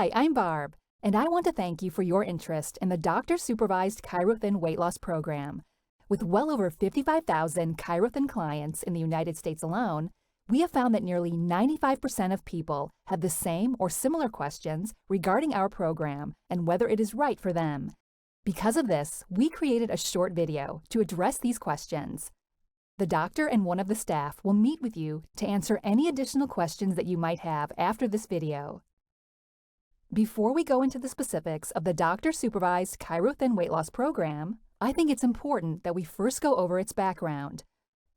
Hi, I'm Barb, and I want to thank you for your interest in the doctor-supervised Chirothin weight loss program. With well over 55,000 Chirothin clients in the United States alone, we have found that nearly 95% of people have the same or similar questions regarding our program and whether it is right for them. Because of this, we created a short video to address these questions. The doctor and one of the staff will meet with you to answer any additional questions that you might have after this video. Before we go into the specifics of the doctor-supervised Chirothin weight loss program, I think it's important that we first go over its background.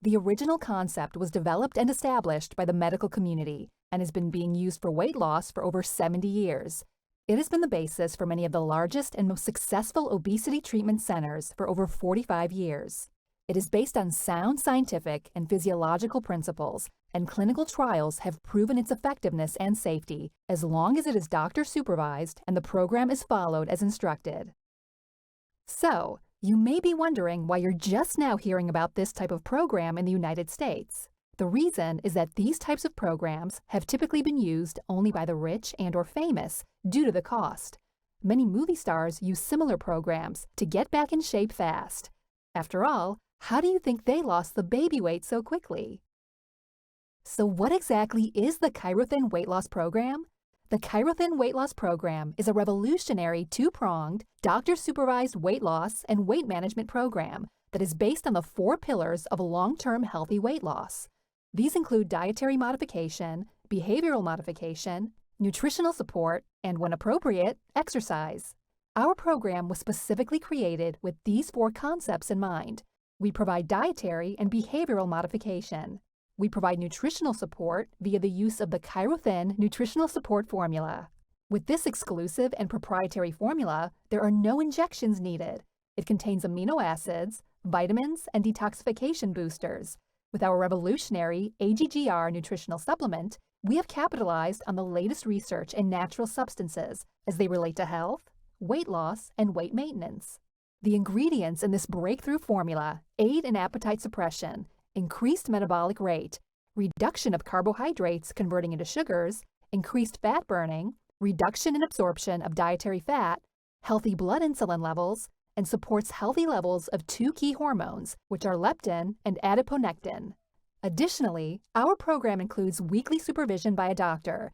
The original concept was developed and established by the medical community and has been being used for weight loss for over 70 years. It has been the basis for many of the largest and most successful obesity treatment centers for over 45 years. It is based on sound scientific and physiological principles, and clinical trials have proven its effectiveness and safety as long as it is doctor-supervised and the program is followed as instructed. So, you may be wondering why you're just now hearing about this type of program in the United States. The reason is that these types of programs have typically been used only by the rich and/or famous due to the cost. Many movie stars use similar programs to get back in shape fast. After all, how do you think they lost the baby weight so quickly? So what exactly is the Chirothin weight loss program? The Chirothin weight loss program is a revolutionary two-pronged, doctor-supervised weight loss and weight management program that is based on the 4 pillars of long-term healthy weight loss. These include dietary modification, behavioral modification, nutritional support, and when appropriate, exercise. Our program was specifically created with these 4 concepts in mind. We provide dietary and behavioral modification. We provide nutritional support via the use of the Chirothin Nutritional Support Formula. With this exclusive and proprietary formula, there are no injections needed. It contains amino acids, vitamins, and detoxification boosters. With our revolutionary AGGR nutritional supplement, we have capitalized on the latest research in natural substances as they relate to health, weight loss, and weight maintenance. The ingredients in this breakthrough formula aid in appetite suppression, increased metabolic rate, reduction of carbohydrates converting into sugars, increased fat burning, reduction in absorption of dietary fat, healthy blood insulin levels, and supports healthy levels of 2 key hormones, which are leptin and adiponectin. Additionally, our program includes weekly supervision by a doctor.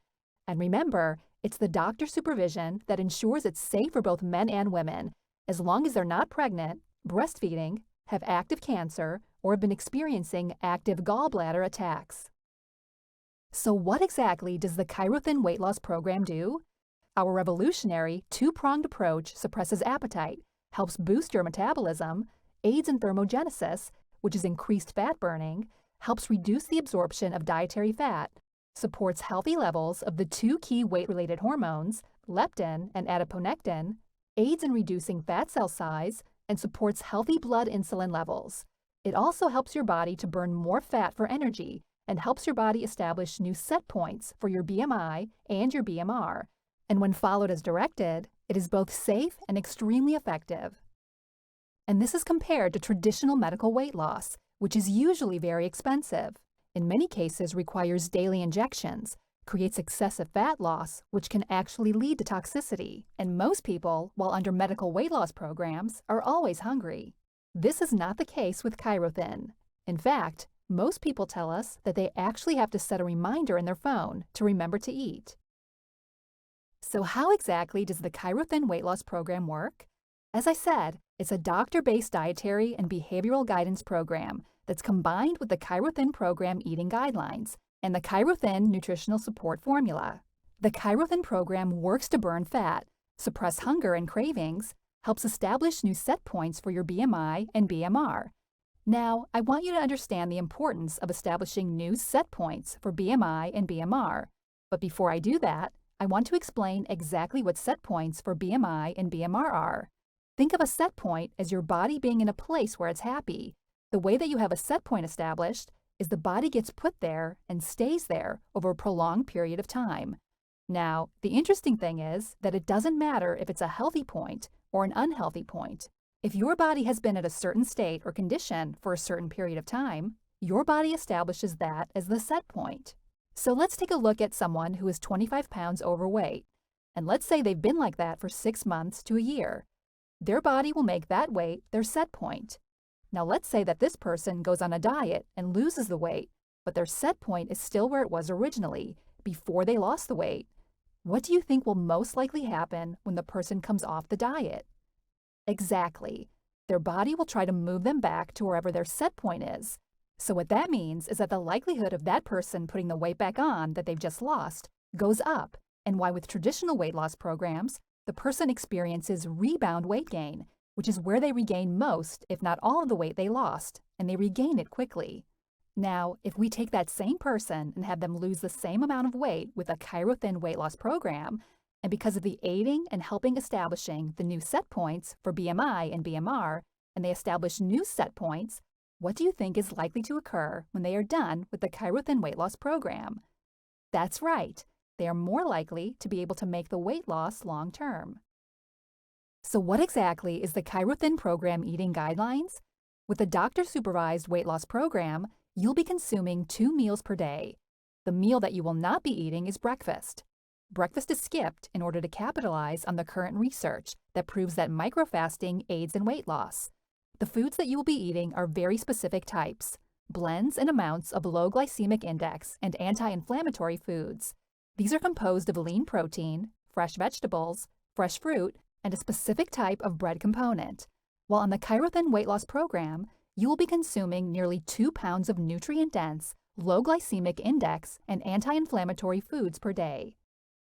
And remember, it's the doctor supervision that ensures it's safe for both men and women, as long as they're not pregnant, breastfeeding, have active cancer, or have been experiencing active gallbladder attacks. So what exactly does the Chirothin weight loss program do? Our revolutionary two-pronged approach suppresses appetite, helps boost your metabolism, aids in thermogenesis, which is increased fat burning, helps reduce the absorption of dietary fat, supports healthy levels of the 2 key weight-related hormones, leptin and adiponectin, aids in reducing fat cell size, and supports healthy blood insulin levels. It also helps your body to burn more fat for energy and helps your body establish new set points for your BMI and your BMR. And when followed as directed, it is both safe and extremely effective. And this is compared to traditional medical weight loss, which is usually very expensive. In many cases requires daily injections, creates excessive fat loss, which can actually lead to toxicity. And most people, while under medical weight loss programs, are always hungry. This is not the case with Chirothin. In fact, most people tell us that they actually have to set a reminder in their phone to remember to eat. So how exactly does the Chirothin weight loss program work? As I said, it's a doctor-based dietary and behavioral guidance program that's combined with the Chirothin program eating guidelines and the Chirothin nutritional support formula. The Chirothin program works to burn fat, suppress hunger and cravings, helps establish new set points for your BMI and BMR. Now, I want you to understand the importance of establishing new set points for BMI and BMR. But before I do that, I want to explain exactly what set points for BMI and BMR are. Think of a set point as your body being in a place where it's happy. The way that you have a set point established is the body gets put there and stays there over a prolonged period of time. Now, the interesting thing is that it doesn't matter if it's a healthy point or an unhealthy point. If your body has been at a certain state or condition for a certain period of time, your body establishes that as the set point. So let's take a look at someone who is 25 pounds overweight. And let's say they've been like that for 6 months to a year. Their body will make that weight their set point. Now let's say that this person goes on a diet and loses the weight, but their set point is still where it was originally, before they lost the weight. What do you think will most likely happen when the person comes off the diet? Exactly. Their body will try to move them back to wherever their set point is. So what that means is that the likelihood of that person putting the weight back on that they've just lost goes up, and why with traditional weight loss programs, the person experiences rebound weight gain, which is where they regain most, if not all of the weight they lost, and they regain it quickly. Now, if we take that same person and have them lose the same amount of weight with a chiro-thin weight loss program, and because of the aiding and helping establishing the new set points for BMI and BMR, and they establish new set points, what do you think is likely to occur when they are done with the chiro-thin weight loss program? That's right, they are more likely to be able to make the weight loss long term. So what exactly is the chiro-thin program eating guidelines? With the doctor-supervised weight loss program, you'll be consuming 2 meals per day. The meal that you will not be eating is breakfast. Breakfast is skipped in order to capitalize on the current research that proves that microfasting aids in weight loss. The foods that you will be eating are very specific types, blends and amounts of low glycemic index and anti-inflammatory foods. These are composed of lean protein, fresh vegetables, fresh fruit, and a specific type of bread component. While on the chiro-thin weight loss program, you will be consuming nearly 2 pounds of nutrient-dense, low glycemic index, and anti-inflammatory foods per day.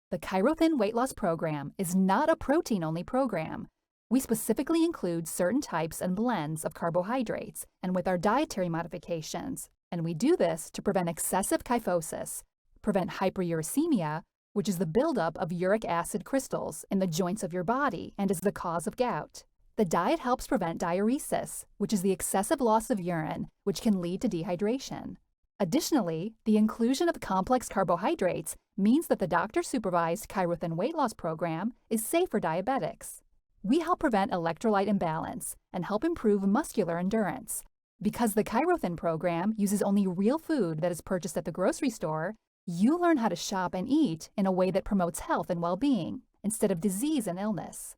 The chiro-thin weight loss program is not a protein-only program. We specifically include certain types and blends of carbohydrates and with our dietary modifications, and we do this to prevent excessive kyphosis, prevent hyperuricemia, which is the buildup of uric acid crystals in the joints of your body and is the cause of gout. The diet helps prevent diuresis, which is the excessive loss of urine, which can lead to dehydration. Additionally, the inclusion of complex carbohydrates means that the doctor-supervised chiro-thin weight loss program is safe for diabetics. We help prevent electrolyte imbalance and help improve muscular endurance. Because the chiro-thin program uses only real food that is purchased at the grocery store, you learn how to shop and eat in a way that promotes health and well-being, instead of disease and illness.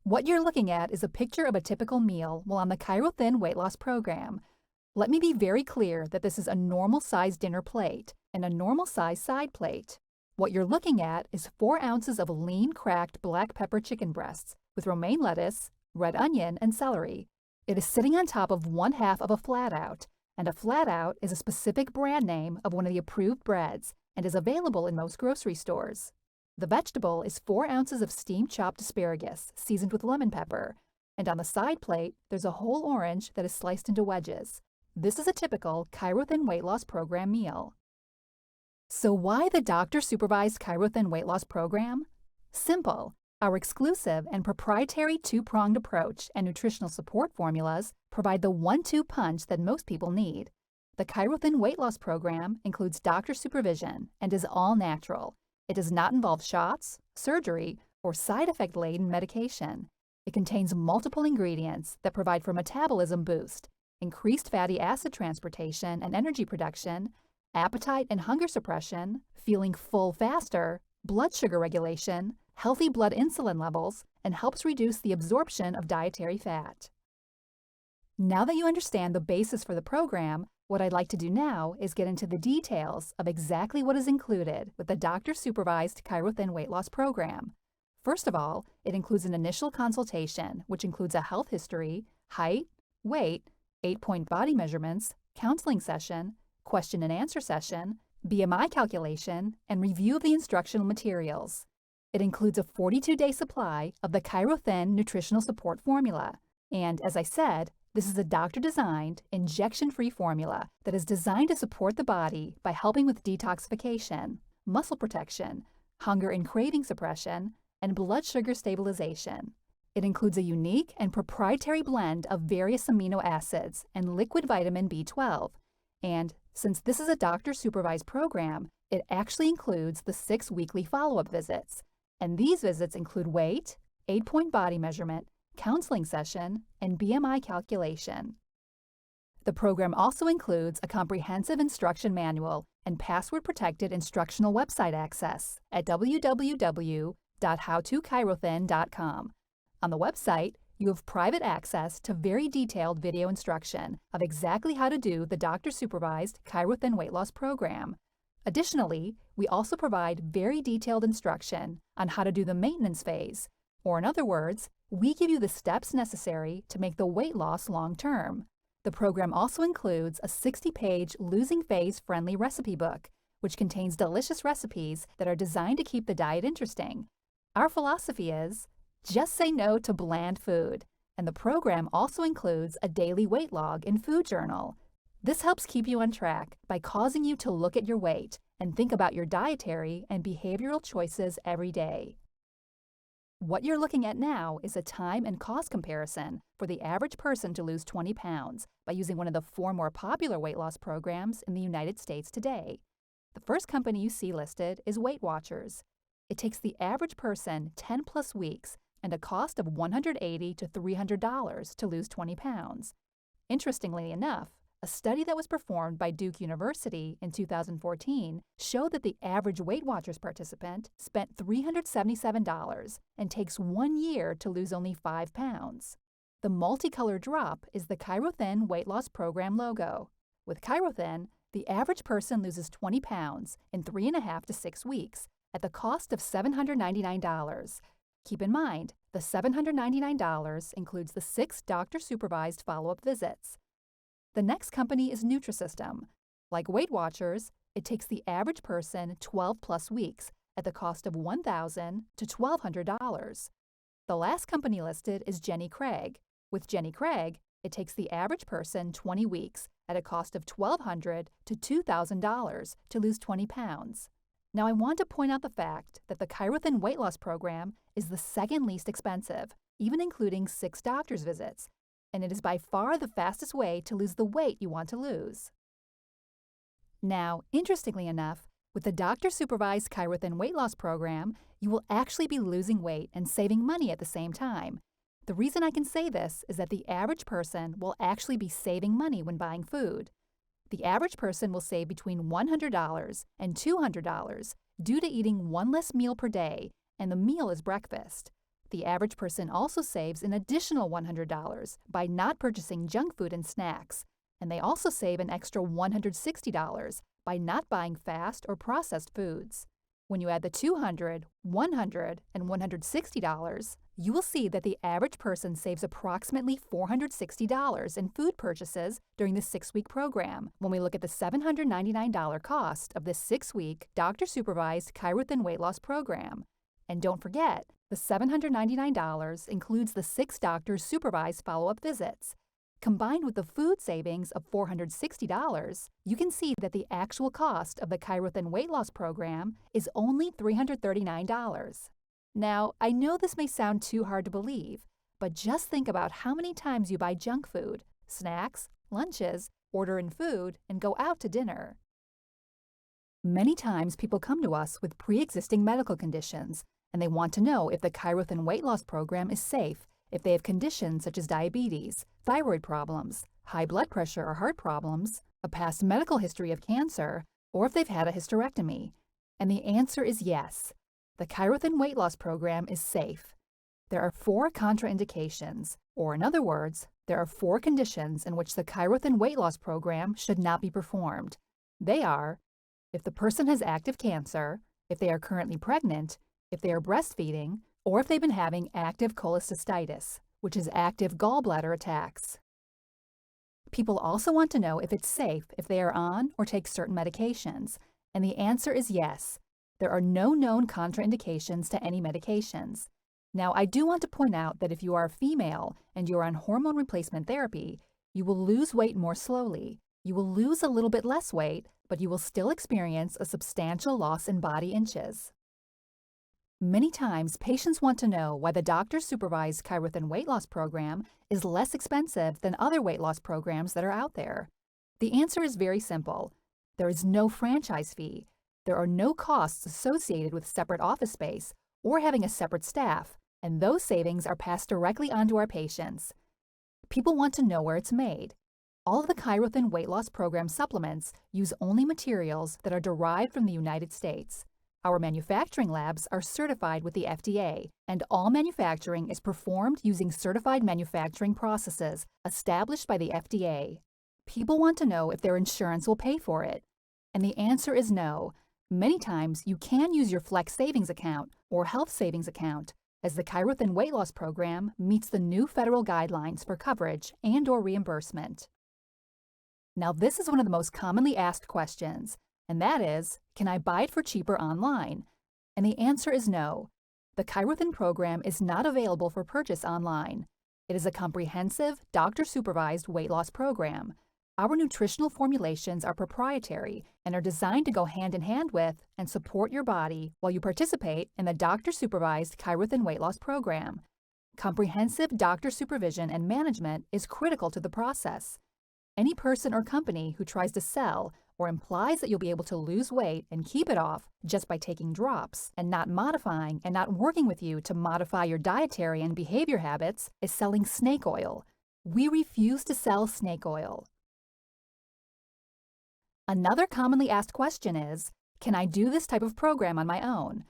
What you're looking at is a picture of a typical meal while on the chiro-thin weight loss program. Let me be very clear that this is a normal-sized dinner plate and a normal-sized side plate. What you're looking at is 4 ounces of lean cracked black pepper chicken breasts with romaine lettuce, red onion, and celery. It is sitting on top of 1/2 of a flat out, and a flat out is a specific brand name of one of the approved breads and is available in most grocery stores. The vegetable is 4 ounces of steamed chopped asparagus seasoned with lemon pepper, and on the side plate, there's a whole orange that is sliced into wedges. This is a typical chiro-thin weight loss program meal. So why the doctor-supervised chiro-thin weight loss program? Simple. Our exclusive and proprietary 2-pronged approach and nutritional support formulas provide the 1-2 punch that most people need. The chiro-thin weight loss program includes doctor supervision and is all natural. It does not involve shots, surgery, or side effect-laden medication. It contains multiple ingredients that provide for metabolism boost, increased fatty acid transportation and energy production, appetite and hunger suppression, feeling full faster, blood sugar regulation, healthy blood insulin levels, and helps reduce the absorption of dietary fat. Now that you understand the basis for the program, what I'd like to do now is get into the details of exactly what is included with the doctor-supervised chiro-thin weight loss program. First of all, it includes an initial consultation, which includes a health history, height, weight, 8-point body measurements, counseling session, question and answer session, BMI calculation, and review of the instructional materials. It includes a 42-day supply of the chiro-thin nutritional support formula. And as I said, this is a doctor-designed, injection-free formula that is designed to support the body by helping with detoxification, muscle protection, hunger and craving suppression, and blood sugar stabilization. It includes a unique and proprietary blend of various amino acids and liquid vitamin B12. And since this is a doctor-supervised program, it actually includes the 6 weekly follow-up visits. And these visits include weight, 8-point body measurement, counseling session, and BMI calculation. The program also includes a comprehensive instruction manual and password-protected instructional website access at www.chiro-thin.com. www.howtochirothin.com. On the website, you have private access to very detailed video instruction of exactly how to do the doctor-supervised Chirothin weight loss program. Additionally, we also provide very detailed instruction on how to do the maintenance phase, or in other words, we give you the steps necessary to make the weight loss long-term. The program also includes a 60-page losing phase-friendly recipe book, which contains delicious recipes that are designed to keep the diet interesting. Our philosophy is, just say no to bland food, and the program also includes a daily weight log and food journal. This helps keep you on track by causing you to look at your weight and think about your dietary and behavioral choices every day. What you're looking at now is a time and cost comparison for the average person to lose 20 pounds by using one of the 4 more popular weight loss programs in the United States today. The first company you see listed is Weight Watchers. It takes the average person 10 plus weeks and a cost of $180 to $300 to lose 20 pounds. Interestingly enough, a study that was performed by Duke University in 2014 showed that the average Weight Watchers participant spent $377 and takes 1 year to lose only 5 pounds. The multicolored drop is the Chirothin weight loss program logo. With Chirothin, the average person loses 20 pounds in 3.5 to 6 weeks at the cost of $799. Keep in mind, the $799 includes the 6 doctor-supervised follow-up visits. The next company is Nutrisystem. Like Weight Watchers, it takes the average person 12 plus weeks at the cost of $1,000 to $1,200. The last company listed is Jenny Craig. With Jenny Craig, it takes the average person 20 weeks at a cost of $1,200 to $2,000 to lose 20 pounds. Now, I want to point out the fact that the Chirothin weight loss program is the second least expensive, even including 6 doctor's visits, and it is by far the fastest way to lose the weight you want to lose. Now, interestingly enough, with the doctor-supervised Chirothin weight loss program, you will actually be losing weight and saving money at the same time. The reason I can say this is that the average person will actually be saving money when buying food. The average person will save between $100 and $200 due to eating 1 less meal per day, and the meal is breakfast. The average person also saves an additional $100 by not purchasing junk food and snacks, and they also save an extra $160 by not buying fast or processed foods. When you add the $200, $100, and $160, you will see that the average person saves approximately $460 in food purchases during the 6-week program when we look at the $799 cost of this 6-week doctor-supervised Chirothin weight loss program. And don't forget, the $799 includes the 6 doctors' supervised follow-up visits. Combined with the food savings of $460, you can see that the actual cost of the Chirothin weight loss program is only $339. Now, I know this may sound too hard to believe, but just think about how many times you buy junk food, snacks, lunches, order in food, and go out to dinner. Many times people come to us with pre-existing medical conditions, and they want to know if the Chirothin weight loss program is safe if they have conditions such as diabetes, thyroid problems, high blood pressure or heart problems, a past medical history of cancer, or if they've had a hysterectomy. And the answer is yes. The Chirothin weight loss program is safe. There are 4 contraindications, or in other words, there are 4 conditions in which the Chirothin weight loss program should not be performed. They are if the person has active cancer, if they are currently pregnant, if they are breastfeeding, or if they've been having active cholecystitis, which is active gallbladder attacks. People also want to know if it's safe if they are on or take certain medications, and the answer is yes. There are no known contraindications to any medications. Now, I do want to point out that if you are a female and you are on hormone replacement therapy, you will lose weight more slowly. You will lose a little bit less weight, but you will still experience a substantial loss in body inches. Many times, patients want to know why the doctor-supervised Chirothin weight loss program is less expensive than other weight loss programs that are out there. The answer is very simple. There is no franchise fee. There are no costs associated with separate office space or having a separate staff, and those savings are passed directly onto our patients. People want to know where it's made. All of the Chirothin weight loss program supplements use only materials that are derived from the United States. Our manufacturing labs are certified with the FDA, and all manufacturing is performed using certified manufacturing processes established by the FDA. People want to know if their insurance will pay for it, and the answer is no. Many times you can use your Flex Savings Account or Health Savings Account, as the Chirothin Weight Loss Program meets the new federal guidelines for coverage and/or reimbursement. Now, this is one of the most commonly asked questions, and that is, can I buy it for cheaper online? And the answer is no. The Chirothin program is not available for purchase online. It is a comprehensive, doctor-supervised weight loss program. Our nutritional formulations are proprietary and are designed to go hand in hand with and support your body while you participate in the doctor-supervised Chirothin weight loss program. Comprehensive doctor supervision and management is critical to the process. Any person or company who tries to sell or implies that you'll be able to lose weight and keep it off just by taking drops and not modifying and not working with you to modify your dietary and behavior habits is selling snake oil. We refuse to sell snake oil. Another commonly asked question is, can I do this type of program on my own?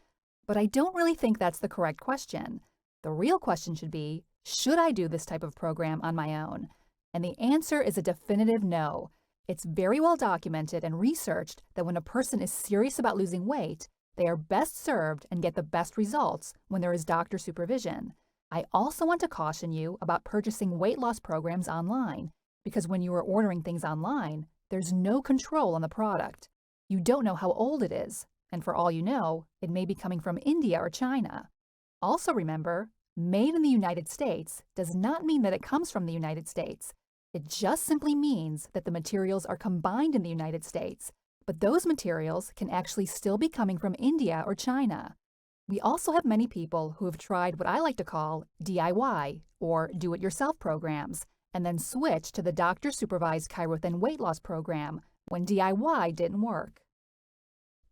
But I don't really think that's the correct question. The real question should be, should I do this type of program on my own? And the answer is a definitive no. It's very well documented and researched that when a person is serious about losing weight, they are best served and get the best results when there is doctor supervision. I also want to caution you about purchasing weight loss programs online, because when you are ordering things online, there's no control on the product. You don't know how old it is, and for all you know, it may be coming from India or China. Also remember, made in the United States does not mean that it comes from the United States. It just simply means that the materials are combined in the United States, but those materials can actually still be coming from India or China. We also have many people who have tried what I like to call DIY, or do-it-yourself programs, and then switch to the doctor-supervised Chirothin weight loss program when DIY didn't work.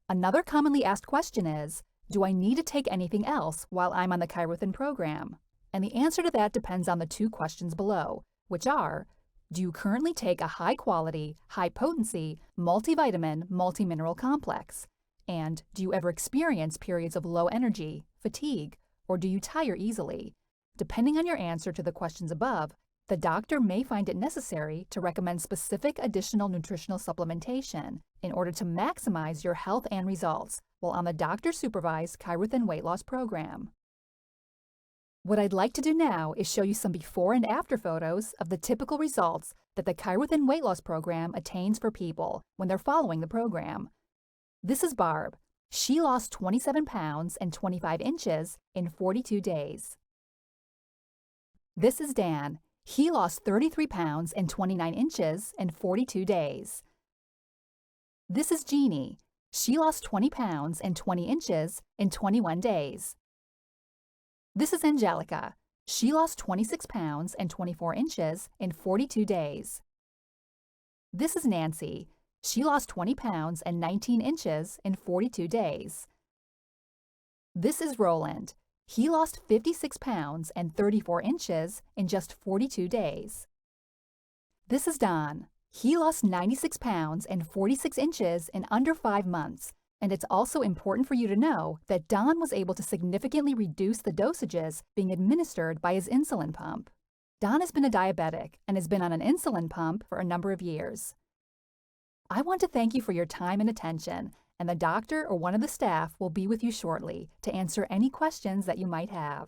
Another commonly asked question is, do I need to take anything else while I'm on the Chirothin program? And the answer to that depends on the two questions below, which are, do you currently take a high-quality, high-potency, multivitamin, multimineral complex? And do you ever experience periods of low energy, fatigue, or do you tire easily? Depending on your answer to the questions above, the doctor may find it necessary to recommend specific additional nutritional supplementation in order to maximize your health and results while on the doctor-supervised Chirothin weight loss program. What I'd like to do now is show you some before and after photos of the typical results that the Chirothin weight loss program attains for people when they're following the program. This is Barb. She lost 27 pounds and 25 inches in 42 days. This is Dan. He lost 33 pounds and 29 inches in 42 days. This is Jeannie. She lost 20 pounds and 20 inches in 21 days. This is Angelica. She lost 26 pounds and 24 inches in 42 days. This is Nancy. She lost 20 pounds and 19 inches in 42 days. This is Roland. He lost 56 pounds and 34 inches in just 42 days. This is Don. He lost 96 pounds and 46 inches in under 5 months. And it's also important for you to know that Don was able to significantly reduce the dosages being administered by his insulin pump. Don has been a diabetic and has been on an insulin pump for a number of years. I want to thank you for your time and attention, and the doctor or one of the staff will be with you shortly to answer any questions that you might have.